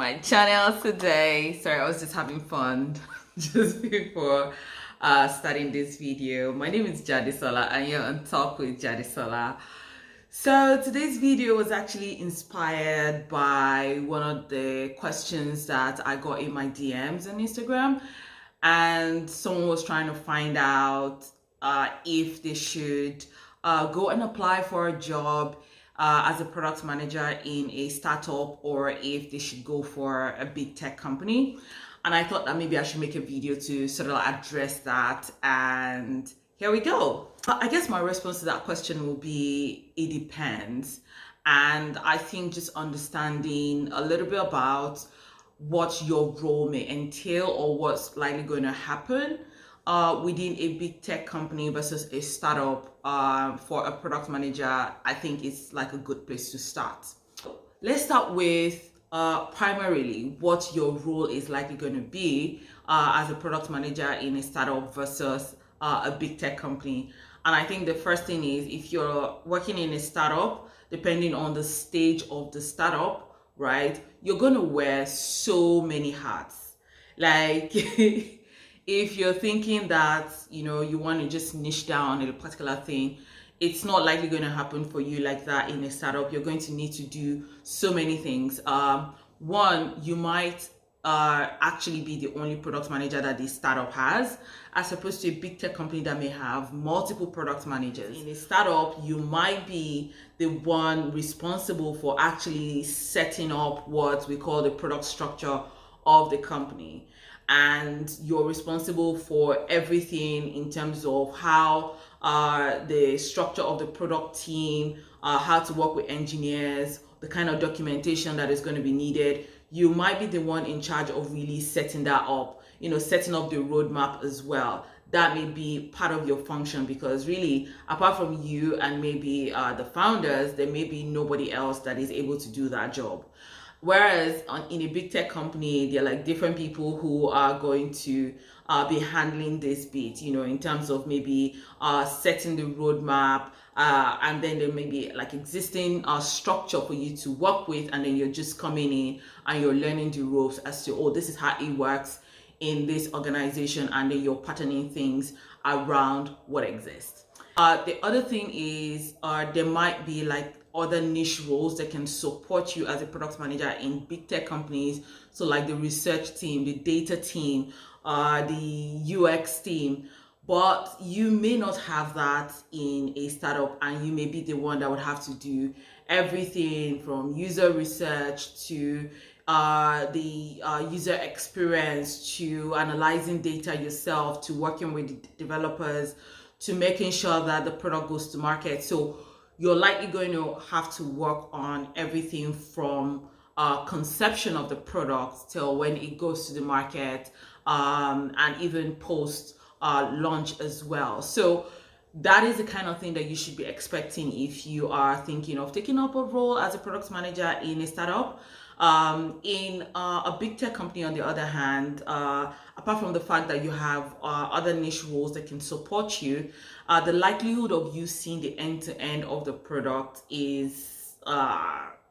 my channel today. Sorry, I was just having fun just before starting this video. My name is Jadisola and you're on Talk with Jadisola. So today's video was actually inspired by one of the questions that I got in my DMs on Instagram, and someone was trying to find out if they should go and apply for a job as a product manager in a startup, or if they should go for a big tech company. And I thought that maybe I should make a video to sort of address that, and here we go. I guess my response to that question will be, it depends. And I think just understanding a little bit about what your role may entail or what's likely going to happen within a big tech company versus a startup for a product manager, I think it's like a good place to start. Let's start with primarily what your role is likely going to be as a product manager in a startup versus a big tech company. And I think the first thing is, if you're working in a startup, depending on the stage of the startup, right, you're going to wear so many hats. Like if you're thinking that, you want to just niche down on a particular thing, it's not likely going to happen for you like that in a startup. You're going to need to do so many things. One, you might actually be the only product manager that the startup has, as opposed to a big tech company that may have multiple product managers. In a startup, you might be the one responsible for actually setting up what we call the product structure of the company. And you're responsible for everything in terms of how the structure of the product team, how to work with engineers, the kind of documentation that is going to be needed. You might be the one in charge of really setting that up, setting up the roadmap as well. That may be part of your function, because really, apart from you and maybe the founders, there may be nobody else that is able to do that job. Whereas in a big tech company, there are like different people who are going to be handling this bit, in terms of maybe setting the roadmap, and then there may be like existing structure for you to work with, and then you're just coming in and you're learning the ropes as to, oh, this is how it works in this organization, and then you're patterning things around what exists. The other thing is there might be like other niche roles that can support you as a product manager in big tech companies. So like the research team, the data team, the UX team. But you may not have that in a startup, and you may be the one that would have to do everything from user research to the user experience, to analyzing data yourself, to working with developers, to making sure that the product goes to market. So you're likely going to have to work on everything from conception of the product till when it goes to the market, and even post launch as well. So that is the kind of thing that you should be expecting if you are thinking of taking up a role as a product manager in a startup. In a big tech company, on the other hand, apart from the fact that you have other niche roles that can support you, the likelihood of you seeing the end-to-end of the product is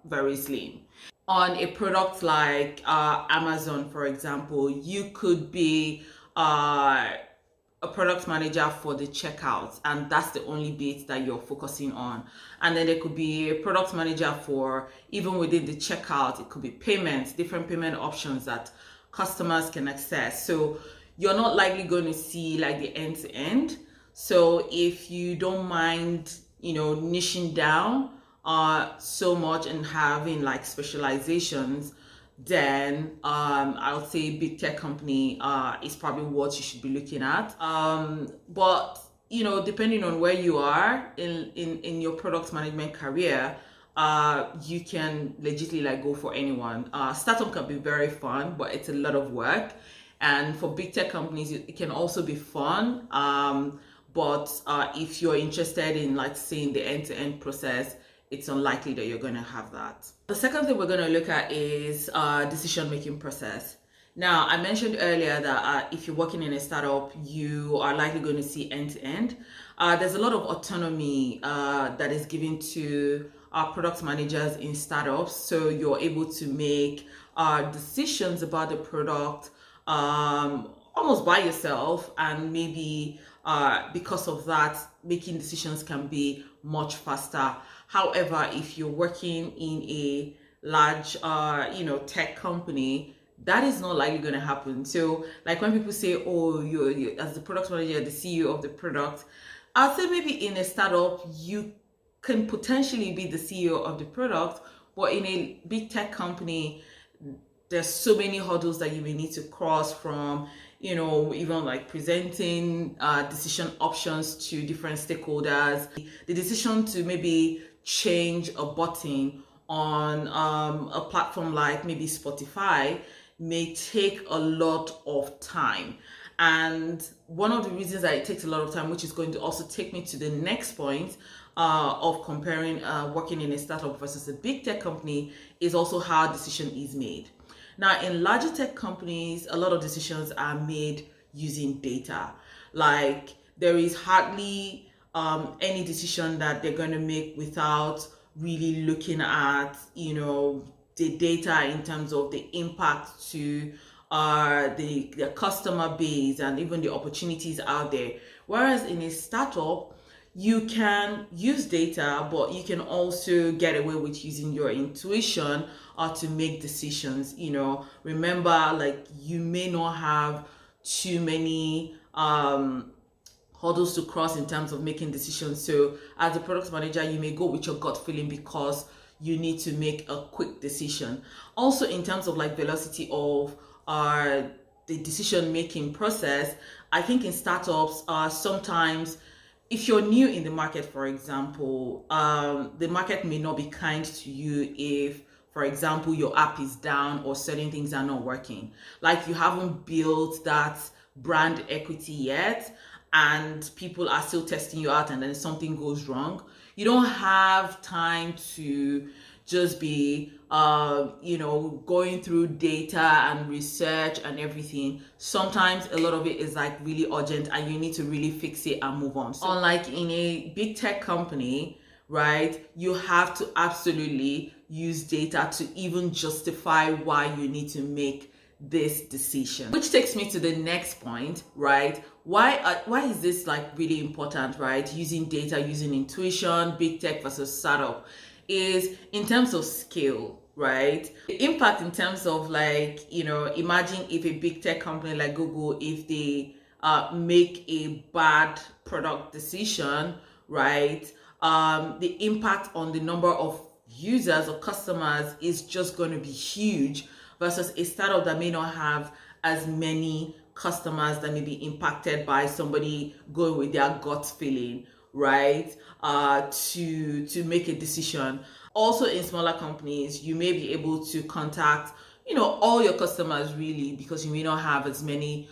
very slim. On a product like Amazon, for example, you could be a product manager for the checkouts, and that's the only bit that you're focusing on. And then there could be a product manager for, even within the checkout, it could be payments, different payment options that customers can access. So you're not likely going to see like the end to end. So if you don't mind, niching down so much and having like specializations, then I'll say big tech company is probably what you should be looking at. But depending on where you are in your product management career, you can legitimately like go for anyone. Startup can be very fun, but it's a lot of work. And for big tech companies, it can also be fun. But if you're interested in like seeing the end-to-end process, it's unlikely that you're going to have that. The second thing we're going to look at is decision-making process. Now, I mentioned earlier that if you're working in a startup, you are likely going to see end-to-end. There's a lot of autonomy that is given to product managers in startups. So you're able to make decisions about the product almost by yourself, and maybe because of that, making decisions can be much faster. However, if you're working in a large tech company, that is not likely going to happen. So like when people say, oh, you as the product manager, the CEO of the product, I'll say maybe in a startup you can potentially be the CEO of the product, but in a big tech company, there's so many hurdles that you may need to cross, from even like presenting decision options to different stakeholders, the decision to maybe change a button on a platform like maybe Spotify may take a lot of time. And one of the reasons that it takes a lot of time, which is going to also take me to the next point of comparing working in a startup versus a big tech company, is also how decision is made. Now, in larger tech companies, a lot of decisions are made using data. Like, there is hardly any decision that they're going to make without really looking at, the data in terms of the impact to the customer base and even the opportunities out there. Whereas in a startup, you can use data, but you can also get away with using your intuition to make decisions. Remember, like, you may not have too many hurdles to cross in terms of making decisions. So as a product manager, you may go with your gut feeling because you need to make a quick decision. Also, in terms of like velocity of the decision making process, I think in startups, sometimes if you're new in the market, for example, the market may not be kind to you if, for example, your app is down or certain things are not working. Like, you haven't built that brand equity yet, and people are still testing you out, and then something goes wrong. You don't have time to just be going through data and research and everything. Sometimes a lot of it is like really urgent and you need to really fix it and move on. So unlike in a big tech company, right, you have to absolutely use data to even justify why you need to make this decision. Which takes me to the next point, right? Why is this like really important, right? Using data, using intuition, big tech versus startup, is in terms of scale, right? The impact in terms of like, imagine if a big tech company like Google, if they make a bad product decision, right? The impact on the number of users or customers is just going to be huge, versus a startup that may not have as many customers that may be impacted by somebody going with their gut feeling, right? To make a decision. Also, in smaller companies, you may be able to contact all your customers, really, because you may not have as many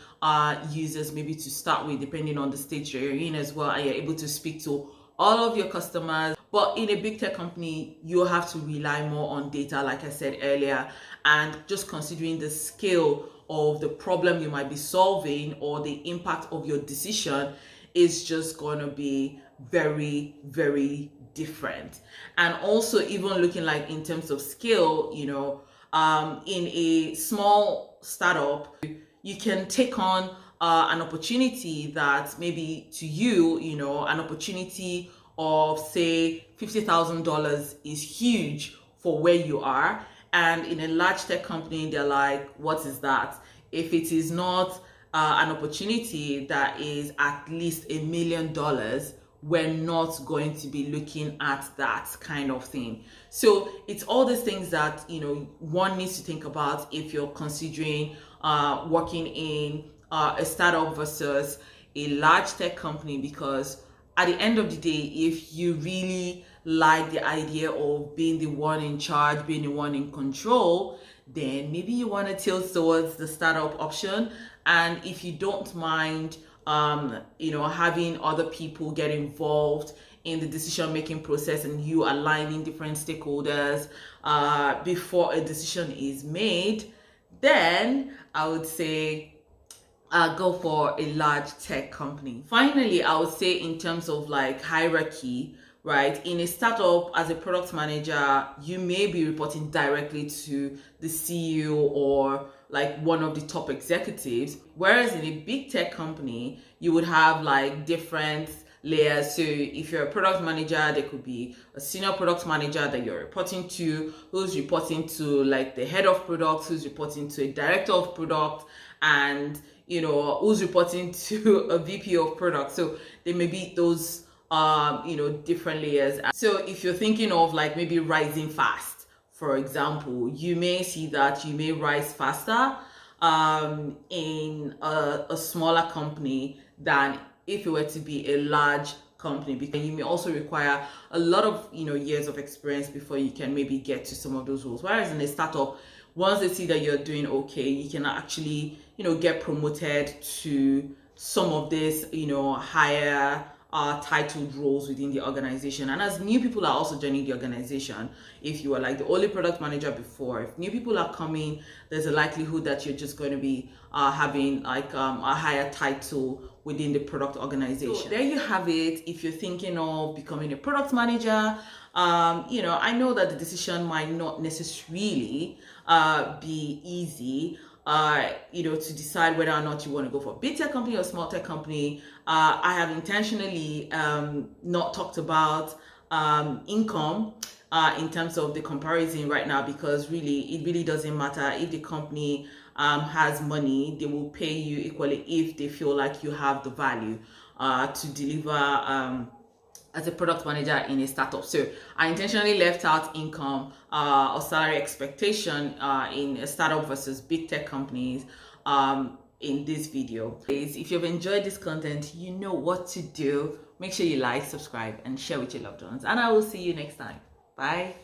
users maybe to start with, depending on the stage you're in as well, and you're able to speak to all of your customers. But in a big tech company, you'll have to rely more on data, like I said earlier, and just considering the scale of the problem you might be solving or the impact of your decision is just going to be very, very different. And also, even looking like in terms of scale, in a small startup, you can take on an opportunity that maybe to you, an opportunity of say $50,000 is huge for where you are. And in a large tech company, they're like, what is that? If it is not an opportunity that is at least $1 million, we're not going to be looking at that kind of thing. So it's all these things that one needs to think about if you're considering working in a startup versus a large tech company, because at the end of the day, if you really like the idea of being the one in charge, being the one in control, then maybe you want to tilt towards the startup option. And if you don't mind having other people get involved in the decision-making process and you aligning different stakeholders before a decision is made, then I would say go for a large tech company. Finally, I would say in terms of like hierarchy, right? In a startup, as a product manager, you may be reporting directly to the CEO or like one of the top executives, whereas in a big tech company, you would have like different layers. So if you're a product manager, there could be a senior product manager that you're reporting to, who's reporting to like the head of product, who's reporting to a director of product, and who's reporting to a VP of product. So there may be those different layers. So if you're thinking of like maybe rising fast, for example, you may see that you may rise faster in a smaller company than if it were to be a large company, because you may also require a lot of years of experience before you can maybe get to some of those roles. Whereas in a startup, once they see that you're doing okay, you can actually get promoted to some of this higher titled roles within the organization. And as new people are also joining the organization, if you were like the only product manager before, if new people are coming, there's a likelihood that you're just going to be having like a higher title within the product organization. So there you have it. If you're thinking of becoming a product manager, I know that the decision might not necessarily be easy. To decide whether or not you want to go for a big tech company or a small tech company. I have intentionally not talked about income in terms of the comparison right now, because it really doesn't matter. If the company has money, they will pay you equally if they feel like you have the value to deliver as a product manager in a startup. So I intentionally left out income or salary expectation in a startup versus big tech companies in this video. If you've enjoyed this content, you know what to do. Make sure you like, subscribe, and share with your loved ones. And I will see you next time. Bye.